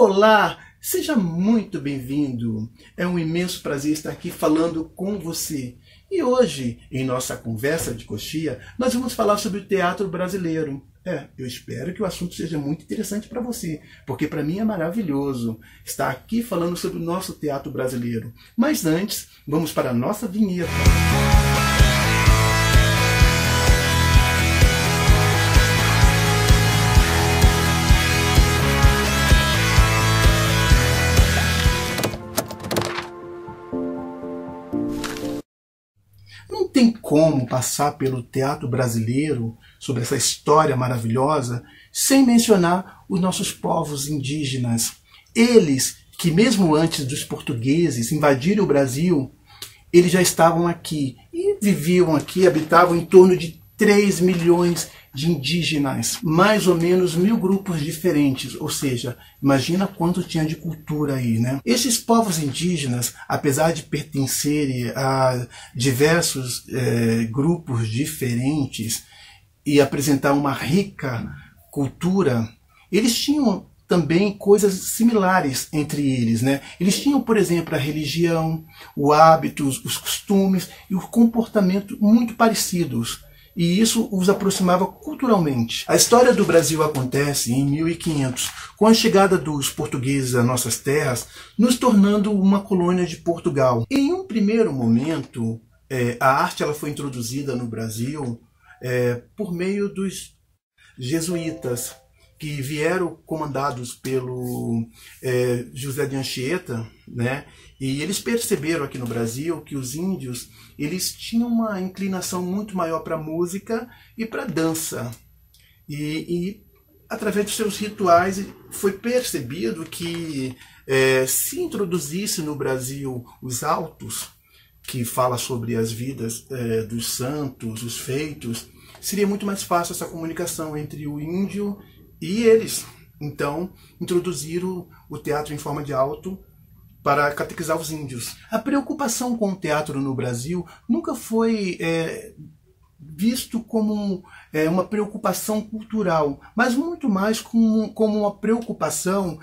Olá, seja muito bem-vindo. É um imenso prazer estar aqui falando com você. E hoje, em nossa conversa de coxia, nós vamos falar sobre o teatro brasileiro. Eu espero que o assunto seja muito interessante para você, porque para mim é maravilhoso estar aqui falando sobre o nosso teatro brasileiro. Mas antes, vamos para a nossa vinheta. Não tem como passar pelo teatro brasileiro, sobre essa história maravilhosa, sem mencionar os nossos povos indígenas. Eles, que mesmo antes dos portugueses invadirem o Brasil, eles já estavam aqui e viviam aqui, habitavam em torno de 3 milhões de indígenas, mais ou menos 1000 grupos diferentes, ou seja, imagina quanto tinha de cultura aí, né? Esses povos indígenas, apesar de pertencerem a diversos grupos diferentes e apresentar uma rica cultura, eles tinham também coisas similares entre eles, né? Eles tinham, por exemplo, a religião, o hábito, os costumes e o comportamento muito parecidos. E isso os aproximava culturalmente. A história do Brasil acontece em 1500, com a chegada dos portugueses às nossas terras, nos tornando uma colônia de Portugal. Em um primeiro momento, a arte ela foi introduzida no Brasil por meio dos jesuítas, que vieram comandados pelo José de Anchieta, né? E eles perceberam aqui no Brasil que os índios eles tinham uma inclinação muito maior para a música e para a dança. E através dos seus rituais foi percebido que se introduzisse no Brasil os autos, que fala sobre as vidas dos santos, os feitos, seria muito mais fácil essa comunicação entre o índio e eles. Então, introduziram o teatro em forma de auto para catequizar os índios. A preocupação com o teatro no Brasil nunca foi visto como uma preocupação cultural, mas muito mais como uma preocupação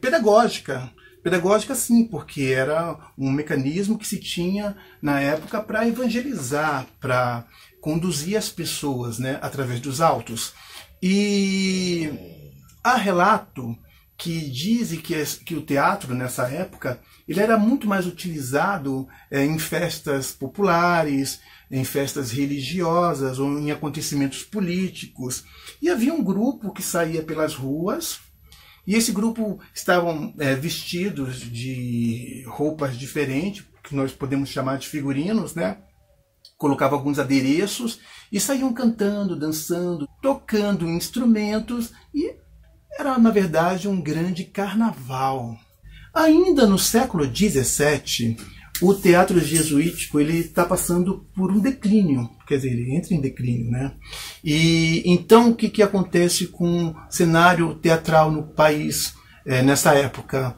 pedagógica. Pedagógica sim, porque era um mecanismo que se tinha na época para evangelizar, para conduzir as pessoas, né, através dos autos. E há relato que dizem que o teatro, nessa época, ele era muito mais utilizado em festas populares, em festas religiosas ou em acontecimentos políticos. E havia um grupo que saía pelas ruas, e esse grupo estavam vestidos de roupas diferentes, que nós podemos chamar de figurinos, né? Colocava alguns adereços e saíam cantando, dançando, tocando instrumentos, e era, na verdade, um grande carnaval. Ainda no século XVII, o teatro jesuítico está passando por um declínio, quer dizer, ele entra em declínio, né? E então o que acontece com o cenário teatral no país nessa época?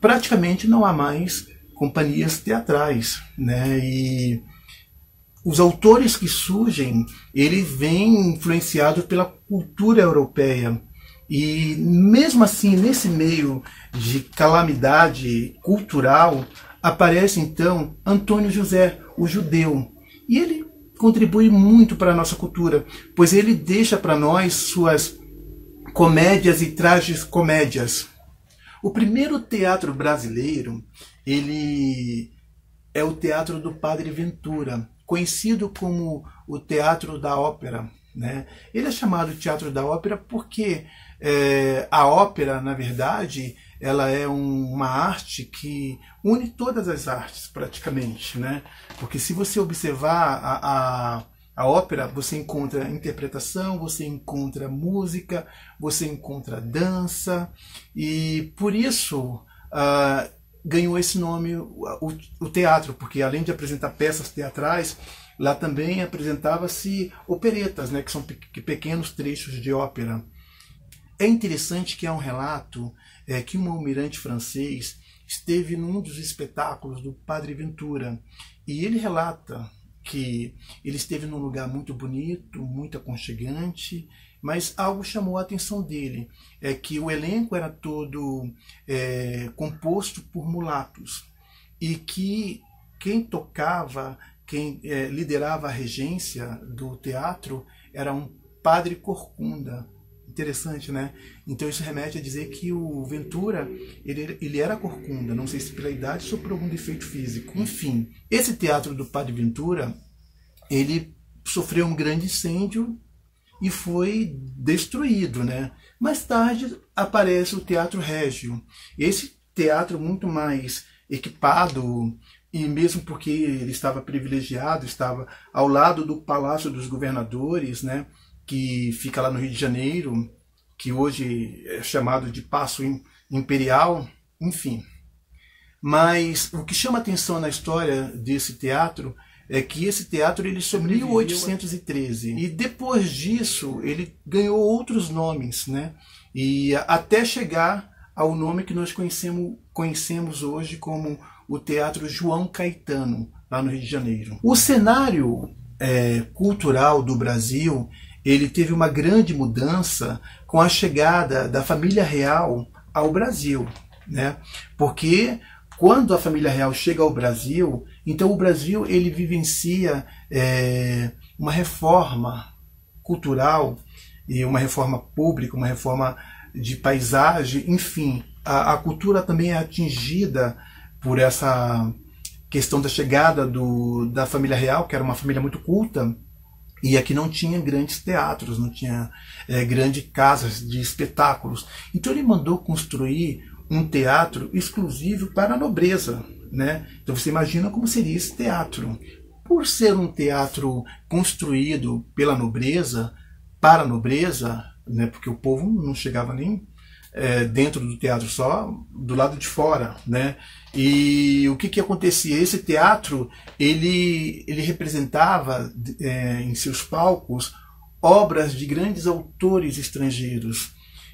Praticamente não há mais companhias teatrais, né? E os autores que surgem, eles vêm influenciados pela cultura europeia. E mesmo assim, nesse meio de calamidade cultural, aparece então Antônio José, o judeu. E ele contribui muito para a nossa cultura, pois ele deixa para nós suas comédias e tragicomédias. O primeiro teatro brasileiro, ele é o teatro do Padre Ventura, conhecido como o Teatro da Ópera, né? Ele é chamado Teatro da Ópera porque a ópera, na verdade, ela é uma arte que une todas as artes, praticamente, né? Porque se você observar a ópera, você encontra interpretação, você encontra música, você encontra dança, e por isso ganhou esse nome o teatro, porque além de apresentar peças teatrais, lá também apresentava-se operetas, né, que são pequenos trechos de ópera. É interessante que há um relato que um almirante francês esteve num dos espetáculos do Padre Ventura, e ele relata que ele esteve num lugar muito bonito, muito aconchegante, mas algo chamou a atenção dele, é que o elenco era todo composto por mulatos, e que quem tocava, quem liderava a regência do teatro era um padre corcunda. Interessante, né? Então isso remete a dizer que o Ventura, ele era corcunda, não sei se pela idade ou por algum defeito físico. Enfim, esse teatro do Padre Ventura, ele sofreu um grande incêndio e foi destruído, né? Mais tarde aparece o Teatro Régio. Esse teatro muito mais equipado, e mesmo porque ele estava privilegiado, estava ao lado do Palácio dos Governadores, né? Que fica lá no Rio de Janeiro, que hoje é chamado de Paço Imperial, enfim. Mas o que chama atenção na história desse teatro é que esse teatro ele sobreviveu em 1813, e depois disso ele ganhou outros nomes, né? E até chegar ao nome que nós conhecemos hoje como o Teatro João Caetano, lá no Rio de Janeiro. O cenário cultural do Brasil, ele teve uma grande mudança com a chegada da família real ao Brasil, né? Porque quando a família real chega ao Brasil, então o Brasil ele vivencia uma reforma cultural e uma reforma pública, uma reforma de paisagem, enfim, a cultura também é atingida por essa questão da chegada da família real, que era uma família muito culta, e aqui não tinha grandes teatros, não tinha grandes casas de espetáculos. Então ele mandou construir um teatro exclusivo para a nobreza, né? Então você imagina como seria esse teatro. Por ser um teatro construído pela nobreza, para a nobreza, né? Porque o povo não chegava nem dentro do teatro, só do lado de fora, né? E o que acontecia? Esse teatro ele representava em seus palcos obras de grandes autores estrangeiros,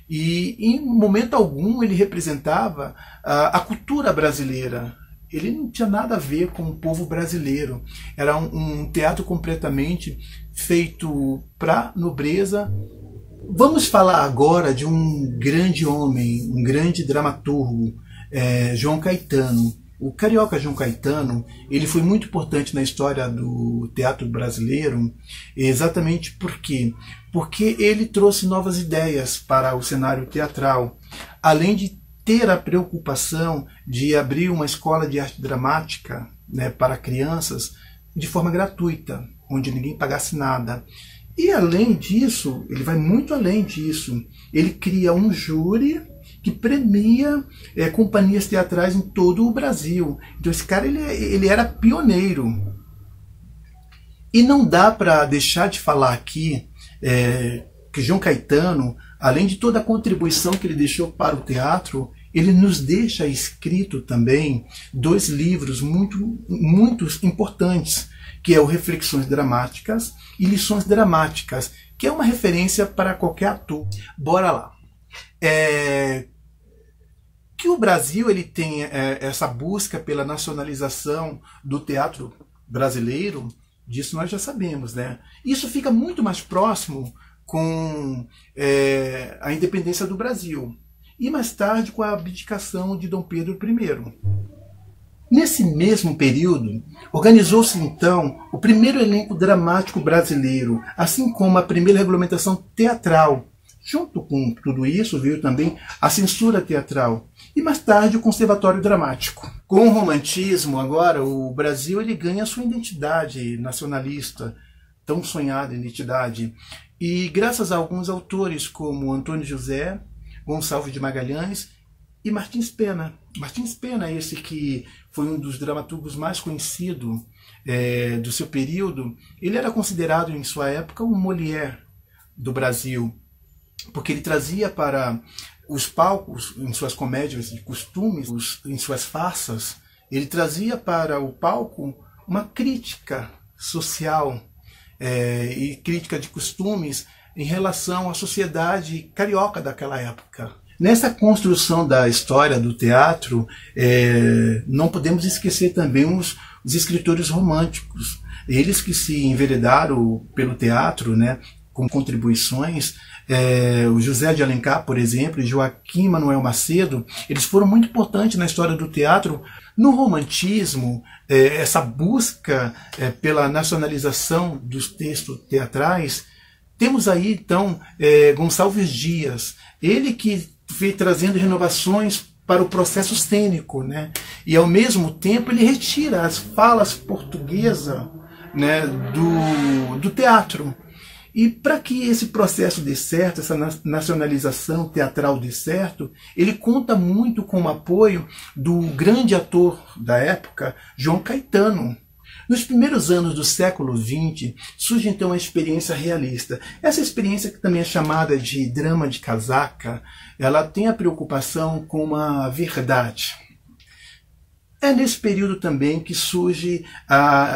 e em momento algum ele representava a cultura brasileira. Ele não tinha nada a ver com o povo brasileiro. Era um teatro completamente feito para nobreza. Vamos falar agora de um grande homem, um grande dramaturgo, João Caetano. O carioca João Caetano, ele foi muito importante na história do teatro brasileiro, exatamente porque ele trouxe novas ideias para o cenário teatral, além de ter a preocupação de abrir uma escola de arte dramática, né, para crianças de forma gratuita, onde ninguém pagasse nada. E além disso, ele vai muito além disso. Ele cria um júri que premia companhias teatrais em todo o Brasil. Então esse cara ele era pioneiro. E não dá para deixar de falar aqui que João Caetano, além de toda a contribuição que ele deixou para o teatro, ele nos deixa escrito também 2 livros muito importantes, que é o Reflexões Dramáticas e Lições Dramáticas, que é uma referência para qualquer ator. Bora lá. Que o Brasil ele tem essa busca pela nacionalização do teatro brasileiro, disso nós já sabemos, né? Isso fica muito mais próximo com a independência do Brasil, e mais tarde com a abdicação de Dom Pedro I. Nesse mesmo período, organizou-se então o primeiro elenco dramático brasileiro, assim como a primeira regulamentação teatral. Junto com tudo isso veio também a censura teatral e mais tarde o Conservatório Dramático. Com o romantismo agora, o Brasil ele ganha sua identidade nacionalista, tão sonhada identidade, e graças a alguns autores como Antônio José, Gonçalves de Magalhães e Martins Pena. Martins Pena, esse que foi um dos dramaturgos mais conhecidos do seu período, ele era considerado em sua época um Molière do Brasil, porque ele trazia para os palcos, em suas comédias de costumes, em suas farsas, ele trazia para o palco uma crítica social e crítica de costumes em relação à sociedade carioca daquela época. Nessa construção da história do teatro, não podemos esquecer também os escritores românticos. Eles que se enveredaram pelo teatro, né, com contribuições o José de Alencar, por exemplo, e Joaquim Manuel Macedo, eles foram muito importantes na história do teatro. No romantismo, essa busca pela nacionalização dos textos teatrais, temos aí então Gonçalves Dias, ele que veio trazendo renovações para o processo cênico, né? E ao mesmo tempo ele retira as falas portuguesas, né, do teatro. E para que esse processo dê certo, essa nacionalização teatral dê certo, ele conta muito com o apoio do grande ator da época, João Caetano. Nos primeiros anos do século XX, surge então a experiência realista. Essa experiência, que também é chamada de drama de casaca, ela tem a preocupação com a verdade. É nesse período também que surge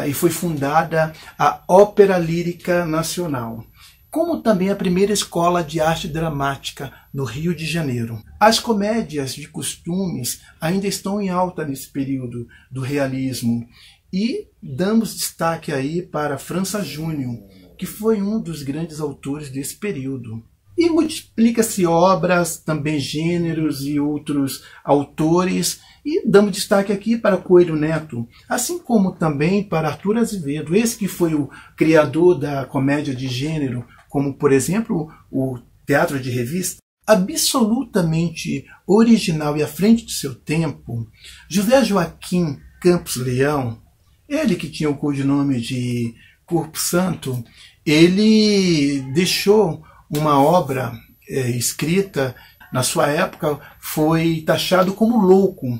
e foi fundada a Ópera Lírica Nacional, como também a primeira escola de arte dramática no Rio de Janeiro. As comédias de costumes ainda estão em alta nesse período do realismo, e damos destaque aí para França Júnior, que foi um dos grandes autores desse período. E multiplica-se obras, também gêneros e outros autores, e damos destaque aqui para Coelho Neto, assim como também para Arthur Azevedo, esse que foi o criador da comédia de gênero, como, por exemplo, o teatro de revista. Absolutamente original e à frente de seu tempo, José Joaquim Campos Leão, ele que tinha o codinome de Corpo Santo, ele deixou uma obra escrita, na sua época foi taxado como louco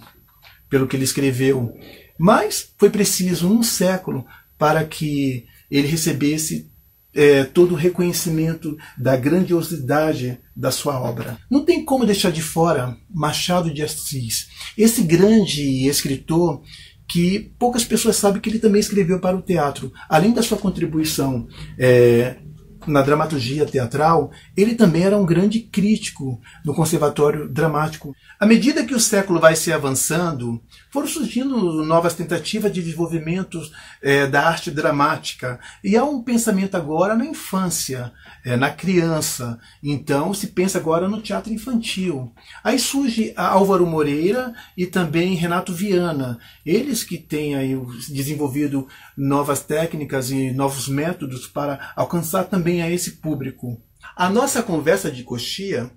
pelo que ele escreveu, mas foi preciso um século para que ele recebesse todo o reconhecimento da grandiosidade da sua obra. Não tem como deixar de fora Machado de Assis, esse grande escritor que poucas pessoas sabem que ele também escreveu para o teatro. Além da sua contribuição na dramaturgia teatral, ele também era um grande crítico no Conservatório Dramático. À medida que o século vai se avançando, foram surgindo novas tentativas de desenvolvimento da arte dramática. E há um pensamento agora na infância, na criança. Então se pensa agora no teatro infantil. Aí surge Álvaro Moreira e também Renato Viana. Eles que têm aí desenvolvido novas técnicas e novos métodos para alcançar também a esse público. A nossa conversa de coxia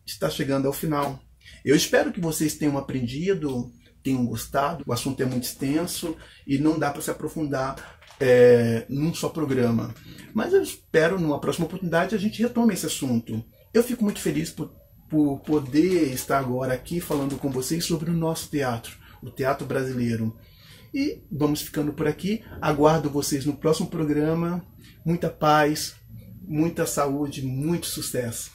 está chegando ao final. Eu espero que vocês tenham aprendido, tenham gostado. O assunto é muito extenso e não dá para se aprofundar num só programa. Mas eu espero, numa próxima oportunidade, a gente retome esse assunto. Eu fico muito feliz por poder estar agora aqui falando com vocês sobre o nosso teatro, o teatro brasileiro. E vamos ficando por aqui. Aguardo vocês no próximo programa. Muita paz, muita saúde, muito sucesso.